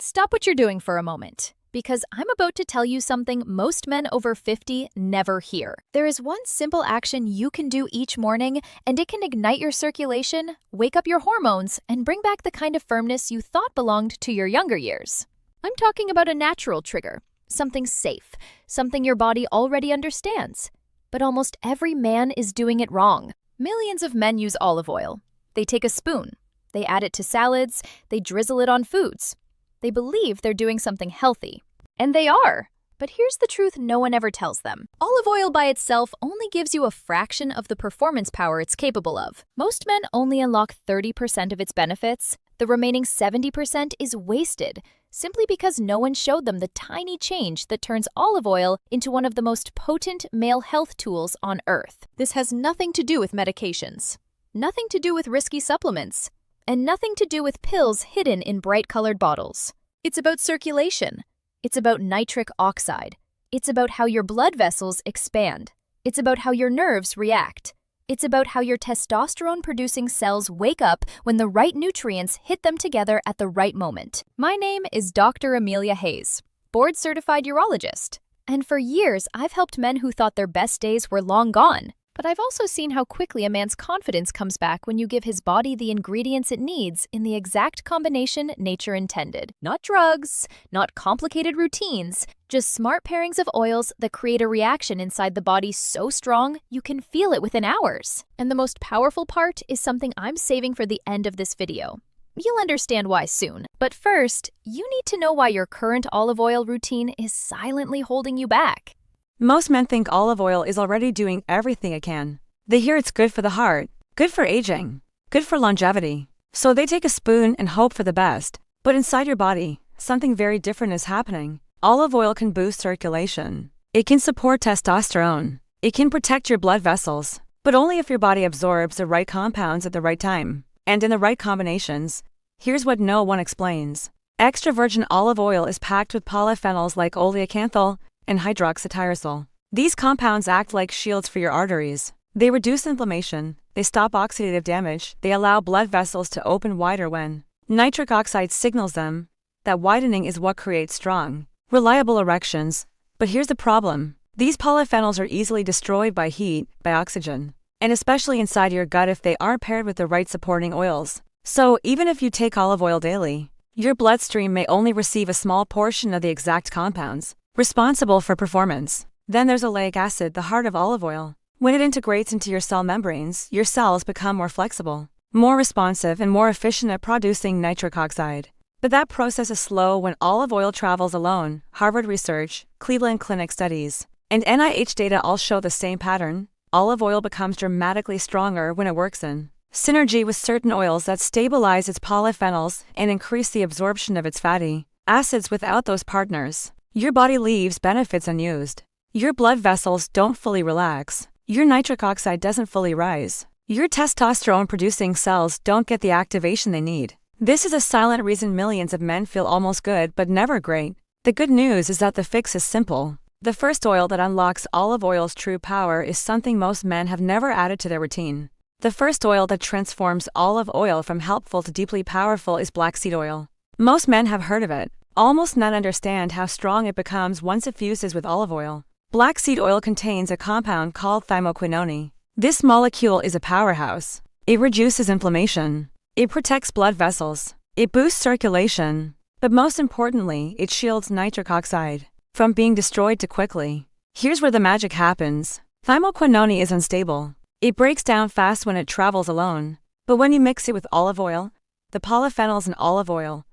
Stop what you're doing for a moment, because I'm about to tell you something most men over 50 never hear. There is one simple action you can do each morning, and it can ignite your circulation, wake up your hormones, and bring back the kind of firmness you thought belonged to your younger years. I'm talking about a natural trigger, something safe, something your body already understands. But almost every man is doing it wrong. Millions of men use olive oil. They take a spoon, they add it to salads, they drizzle it on foods. They believe they're doing something healthy. And they are. But here's the truth no one ever tells them. Olive oil by itself only gives you a fraction of the performance power it's capable of. Most men only unlock 30% of its benefits. The remaining 70% is wasted, simply because no one showed them the tiny change that turns olive oil into one of the most potent male health tools on Earth. This has nothing to do with medications, nothing to do with risky supplements, and nothing to do with pills hidden in bright-colored bottles. It's about circulation. It's about nitric oxide. It's about how your blood vessels expand. It's about how your nerves react. It's about how your testosterone-producing cells wake up when the right nutrients hit them together at the right moment. My name is Dr. Amelia Hayes, board-certified urologist. And for years, I've helped men who thought their best days were long gone. But I've also seen how quickly a man's confidence comes back when you give his body the ingredients it needs in the exact combination nature intended. Not drugs, not complicated routines, just smart pairings of oils that create a reaction inside the body so strong you can feel it within hours. And the most powerful part is something I'm saving for the end of this video. You'll understand why soon. But first, you need to know why your current olive oil routine is silently holding you back. Most men think olive oil is already doing everything it can. They hear it's good for the heart, good for aging, good for longevity. So they take a spoon and hope for the best. But inside your body, something very different is happening. Olive oil can boost circulation. It can support testosterone. It can protect your blood vessels, but only if your body absorbs the right compounds at the right time and in the right combinations. Here's what no one explains. Extra virgin olive oil is packed with polyphenols like oleocanthal and hydroxytyrosol. These compounds act like shields for your arteries. They reduce inflammation, they stop oxidative damage, they allow blood vessels to open wider when nitric oxide signals them. That widening is what creates strong, reliable erections. But here's the problem. These polyphenols are easily destroyed by heat, by oxygen, and especially inside your gut if they aren't paired with the right supporting oils. So even if you take olive oil daily, your bloodstream may only receive a small portion of the exact compounds responsible for performance. Then there's oleic acid, the heart of olive oil. When it integrates into your cell membranes, your cells become more flexible, more responsive, and more efficient at producing nitric oxide. But that process is slow when olive oil travels alone. Harvard research, Cleveland Clinic studies, and NIH data all show the same pattern. Olive oil becomes dramatically stronger when it works in synergy with certain oils that stabilize its polyphenols and increase the absorption of its fatty acids. Without those partners, your body leaves benefits unused. Your blood vessels don't fully relax. Your nitric oxide doesn't fully rise. Your testosterone-producing cells don't get the activation they need. This is a silent reason millions of men feel almost good but never great. The good news is that the fix is simple. The first oil that unlocks olive oil's true power is something most men have never added to their routine. The first oil that transforms olive oil from helpful to deeply powerful is black seed oil. Most men have heard of it. Almost none understand how strong it becomes once it fuses with olive oil. Black seed oil contains a compound called thymoquinone. This molecule is a powerhouse. It reduces inflammation. It protects blood vessels. It boosts circulation. But most importantly, it shields nitric oxide from being destroyed too quickly. Here's where the magic happens. Thymoquinone is unstable. It breaks down fast when it travels alone. But when you mix it with olive oil, the polyphenols in olive oil,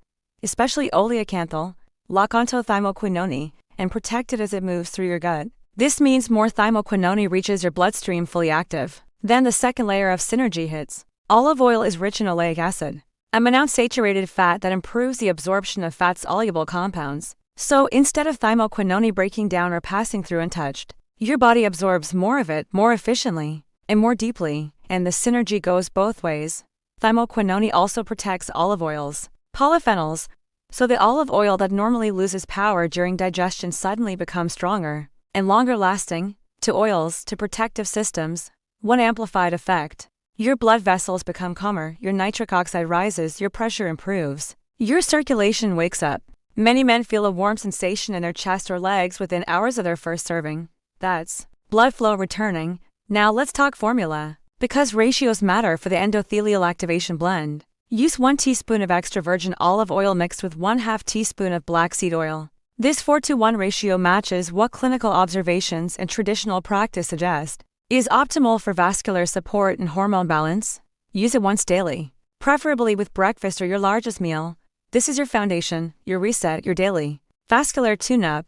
especially oleocanthal, lock onto thymoquinone and protect it as it moves through your gut. This means more thymoquinone reaches your bloodstream fully active. Then the second layer of synergy hits. Olive oil is rich in oleic acid, a monounsaturated fat that improves the absorption of fat-soluble compounds. So instead of thymoquinone breaking down or passing through untouched, your body absorbs more of it more efficiently and more deeply, and the synergy goes both ways. Thymoquinone also protects olive oil's polyphenols, so the olive oil that normally loses power during digestion suddenly becomes stronger and longer lasting. To oils, to protective systems, one amplified effect. Your blood vessels become calmer, your nitric oxide rises, your pressure improves, your circulation wakes up, Many men feel a warm sensation in their chest or legs within hours of their first serving. That's blood flow returning. Now let's talk formula. Because ratios matter for the Endothelial Activation Blend, use 1 teaspoon of extra virgin olive oil mixed with 1/2 teaspoon of black seed oil. This 4:1 ratio matches what clinical observations and traditional practice suggest is optimal for vascular support and hormone balance. Use it once daily, preferably with breakfast or your largest meal. This is your foundation, your reset, your daily vascular tune-up.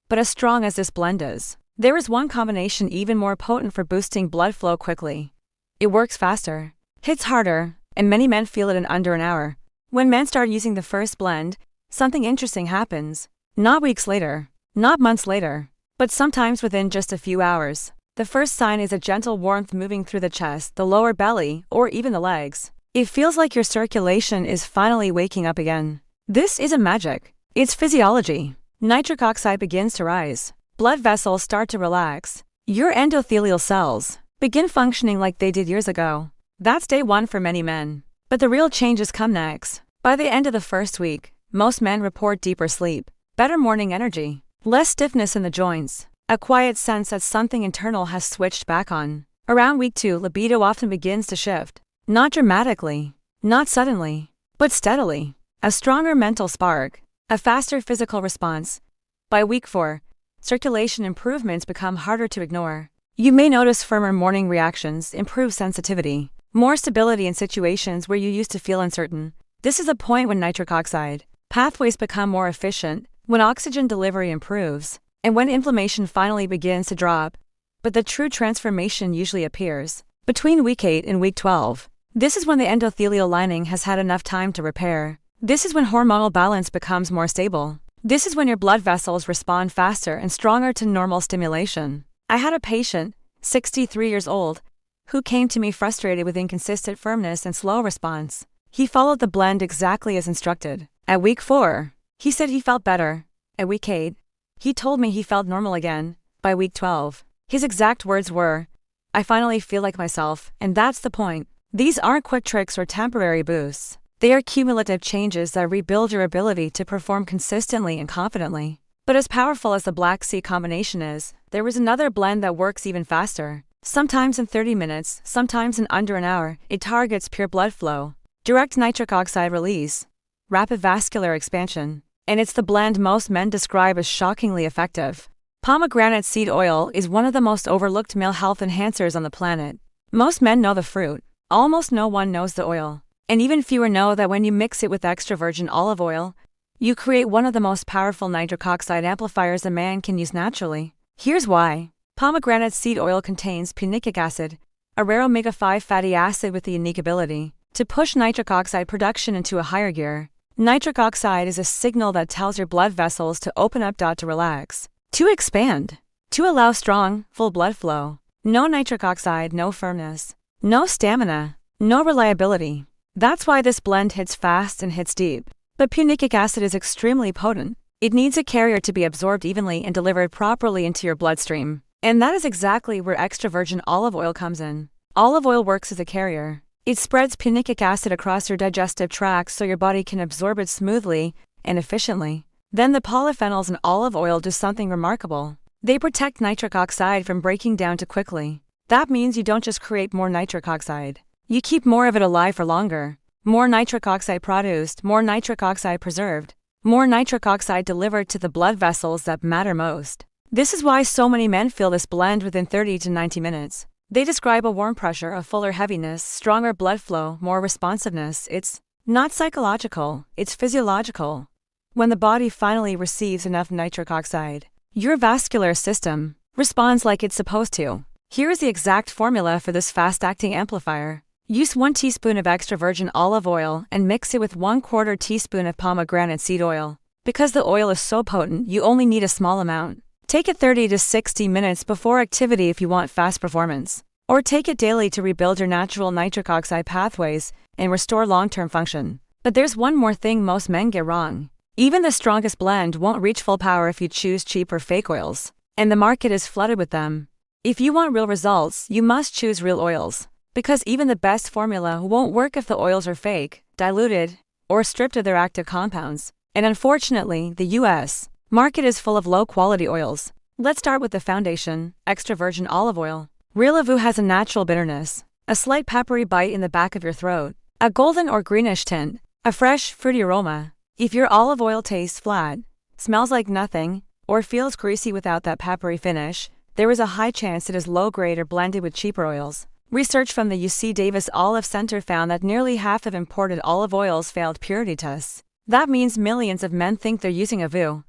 But as strong as this blend is, there is one combination even more potent for boosting blood flow quickly. It works faster, hits harder, and many men feel it in under an hour. When men start using the first blend, something interesting happens. Not weeks later, not months later, but sometimes within just a few hours. The first sign is a gentle warmth moving through the chest, the lower belly, or even the legs. It feels like your circulation is finally waking up again. This isn't magic. It's physiology. Nitric oxide begins to rise. Blood vessels start to relax. Your endothelial cells begin functioning like they did years ago. That's day one for many men. But the real changes come next. By the end of the first week, most men report deeper sleep, better morning energy, less stiffness in the joints, a quiet sense that something internal has switched back on. Around week 2, libido often begins to shift. Not dramatically, not suddenly, but steadily. A stronger mental spark, a faster physical response. By week 4, circulation improvements become harder to ignore. You may notice firmer morning reactions, improved sensitivity, more stability in situations where you used to feel uncertain. This is a point when nitric oxide pathways become more efficient, when oxygen delivery improves, and when inflammation finally begins to drop. But the true transformation usually appears between week 8 and week 12. This is when the endothelial lining has had enough time to repair. This is when hormonal balance becomes more stable. This is when your blood vessels respond faster and stronger to normal stimulation. I had a patient, 63 years old, who came to me frustrated with inconsistent firmness and slow response. He followed the blend exactly as instructed. At week 4, he said he felt better. At week 8, he told me he felt normal again. By week 12, his exact words were, "I finally feel like myself," and that's the point. These aren't quick tricks or temporary boosts. They are cumulative changes that rebuild your ability to perform consistently and confidently. But as powerful as the Black Sea combination is, there is another blend that works even faster. Sometimes in 30 minutes, sometimes in under an hour. It targets pure blood flow, direct nitric oxide release, rapid vascular expansion, and it's the blend most men describe as shockingly effective. Pomegranate seed oil is one of the most overlooked male health enhancers on the planet. Most men know the fruit. Almost no one knows the oil. And even fewer know that when you mix it with extra virgin olive oil, you create one of the most powerful nitric oxide amplifiers a man can use naturally. Here's why. Pomegranate seed oil contains punicic acid, a rare omega-5 fatty acid with the unique ability to push nitric oxide production into a higher gear. Nitric oxide is a signal that tells your blood vessels to open up, to relax, to expand, to allow strong, full blood flow. No nitric oxide, no firmness, no stamina, no reliability. That's why this blend hits fast and hits deep. But punicic acid is extremely potent. It needs a carrier to be absorbed evenly and delivered properly into your bloodstream. And that is exactly where extra virgin olive oil comes in. Olive oil works as a carrier. It spreads punicic acid across your digestive tract so your body can absorb it smoothly and efficiently. Then the polyphenols in olive oil do something remarkable. They protect nitric oxide from breaking down too quickly. That means you don't just create more nitric oxide. You keep more of it alive for longer. More nitric oxide produced, more nitric oxide preserved, more nitric oxide delivered to the blood vessels that matter most. This is why so many men feel this blend within 30 to 90 minutes. They describe a warm pressure, a fuller heaviness, stronger blood flow, more responsiveness. It's not psychological, it's physiological. When the body finally receives enough nitric oxide, your vascular system responds like it's supposed to. Here is the exact formula for this fast-acting amplifier. Use 1 teaspoon of extra virgin olive oil and mix it with 1/4 teaspoon of pomegranate seed oil. Because the oil is so potent, you only need a small amount. Take it 30 to 60 minutes before activity if you want fast performance. Or take it daily to rebuild your natural nitric oxide pathways and restore long-term function. But there's one more thing most men get wrong. Even the strongest blend won't reach full power if you choose cheap or fake oils. And the market is flooded with them. If you want real results, you must choose real oils. Because even the best formula won't work if the oils are fake, diluted, or stripped of their active compounds. And unfortunately, the US market is full of low-quality oils. Let's start with the foundation, extra virgin olive oil. Real olive has a natural bitterness, a slight peppery bite in the back of your throat, a golden or greenish tint, a fresh, fruity aroma. If your olive oil tastes flat, smells like nothing, or feels greasy without that peppery finish, there is a high chance it is low-grade or blended with cheaper oils. Research from the UC Davis Olive Center found that nearly half of imported olive oils failed purity tests. That means millions of men think they're using AVU,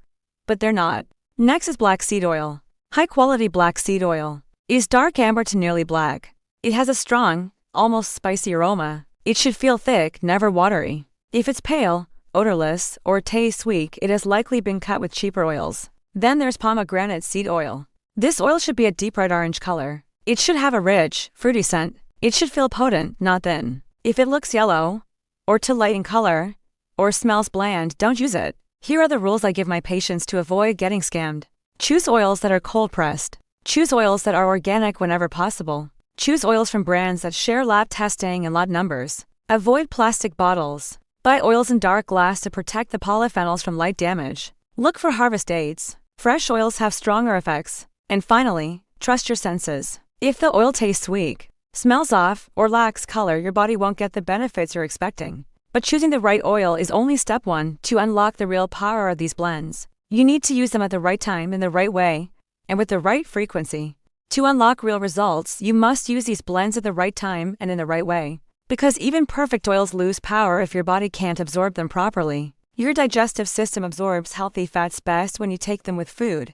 but they're not. Next is black seed oil. High-quality black seed oil is dark amber to nearly black. It has a strong, almost spicy aroma. It should feel thick, never watery. If it's pale, odorless, or tastes weak, it has likely been cut with cheaper oils. Then there's pomegranate seed oil. This oil should be a deep red orange color. It should have a rich, fruity scent. It should feel potent, not thin. If it looks yellow, or too light in color, or smells bland, don't use it. Here are the rules I give my patients to avoid getting scammed. Choose oils that are cold-pressed. Choose oils that are organic whenever possible. Choose oils from brands that share lab testing and lot numbers. Avoid plastic bottles. Buy oils in dark glass to protect the polyphenols from light damage. Look for harvest dates. Fresh oils have stronger effects. And finally, trust your senses. If the oil tastes weak, smells off, or lacks color, your body won't get the benefits you're expecting. But choosing the right oil is only step one to unlock the real power of these blends. You need to use them at the right time in the right way, and with the right frequency. To unlock real results, you must use these blends at the right time and in the right way. Because even perfect oils lose power if your body can't absorb them properly. Your digestive system absorbs healthy fats best when you take them with food,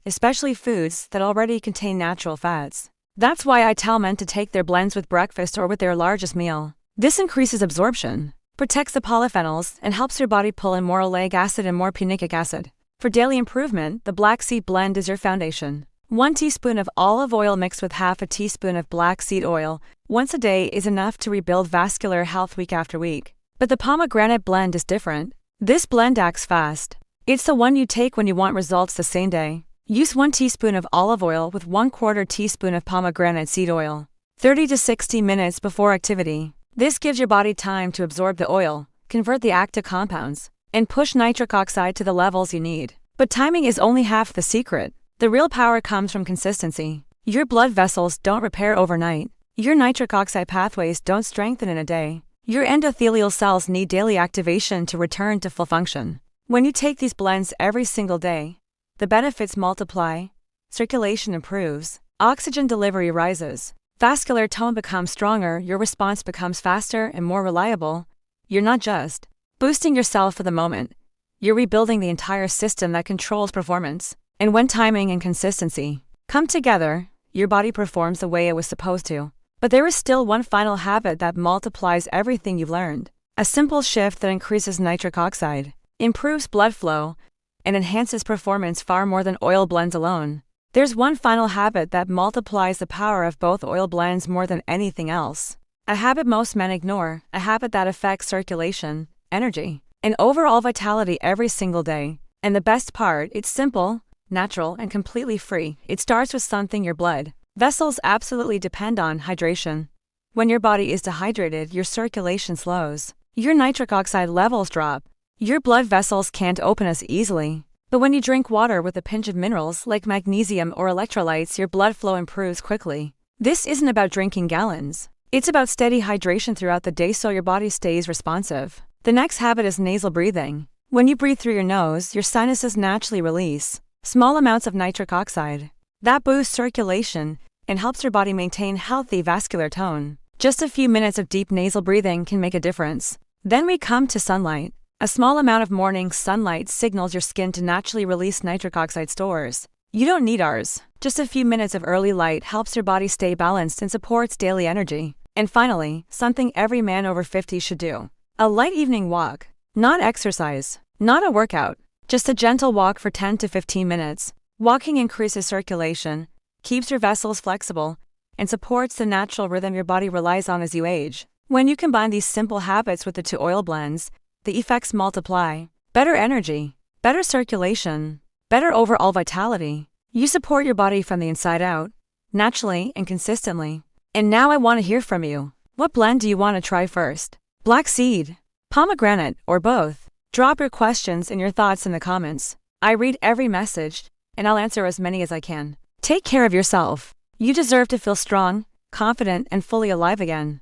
especially foods that already contain natural fats. That's why I tell men to take their blends with breakfast or with their largest meal. This increases absorption, protects the polyphenols, and helps your body pull in more oleic acid and more punic acid. For daily improvement, the black seed blend is your foundation. 1 teaspoon of olive oil mixed with half a teaspoon of black seed oil once a day is enough to rebuild vascular health week after week. But the pomegranate blend is different. This blend acts fast. It's the one you take when you want results the same day. Use 1 teaspoon of olive oil with 1/4 teaspoon of pomegranate seed oil, 30 to 60 minutes before activity. This gives your body time to absorb the oil, convert the active compounds, and push nitric oxide to the levels you need. But timing is only half the secret. The real power comes from consistency. Your blood vessels don't repair overnight. Your nitric oxide pathways don't strengthen in a day. Your endothelial cells need daily activation to return to full function. When you take these blends every single day, the benefits multiply, circulation improves, oxygen delivery rises, vascular tone becomes stronger, your response becomes faster and more reliable. You're not just boosting yourself for the moment. You're rebuilding the entire system that controls performance. And when timing and consistency come together, your body performs the way it was supposed to. But there is still one final habit that multiplies everything you've learned. A simple shift that increases nitric oxide, improves blood flow, and enhances performance far more than oil blends alone. There's one final habit that multiplies the power of both oil blends more than anything else. A habit most men ignore, a habit that affects circulation, energy, and overall vitality every single day. And the best part, it's simple, natural, and completely free. It starts with something your blood vessels absolutely depend on: hydration. When your body is dehydrated, your circulation slows. Your nitric oxide levels drop. Your blood vessels can't open as easily. But when you drink water with a pinch of minerals like magnesium or electrolytes, your blood flow improves quickly. This isn't about drinking gallons. It's about steady hydration throughout the day so your body stays responsive. The next habit is nasal breathing. When you breathe through your nose, your sinuses naturally release small amounts of nitric oxide. That boosts circulation and helps your body maintain healthy vascular tone. Just a few minutes of deep nasal breathing can make a difference. Then we come to sunlight. A small amount of morning sunlight signals your skin to naturally release nitric oxide stores. You don't need ours. Just a few minutes of early light helps your body stay balanced and supports daily energy. And finally, something every man over 50 should do. A light evening walk. Not exercise, not a workout, just a gentle walk for 10 to 15 minutes. Walking increases circulation, keeps your vessels flexible, and supports the natural rhythm your body relies on as you age. When you combine these simple habits with the 2 oil blends, the effects multiply. Better energy, better circulation, better overall vitality. You support your body from the inside out, naturally and consistently. And now I want to hear from you. What blend do you want to try first? Black seed, pomegranate, or both? Drop your questions and your thoughts in the comments. I read every message, and I'll answer as many as I can. Take care of yourself. You deserve to feel strong, confident, and fully alive again.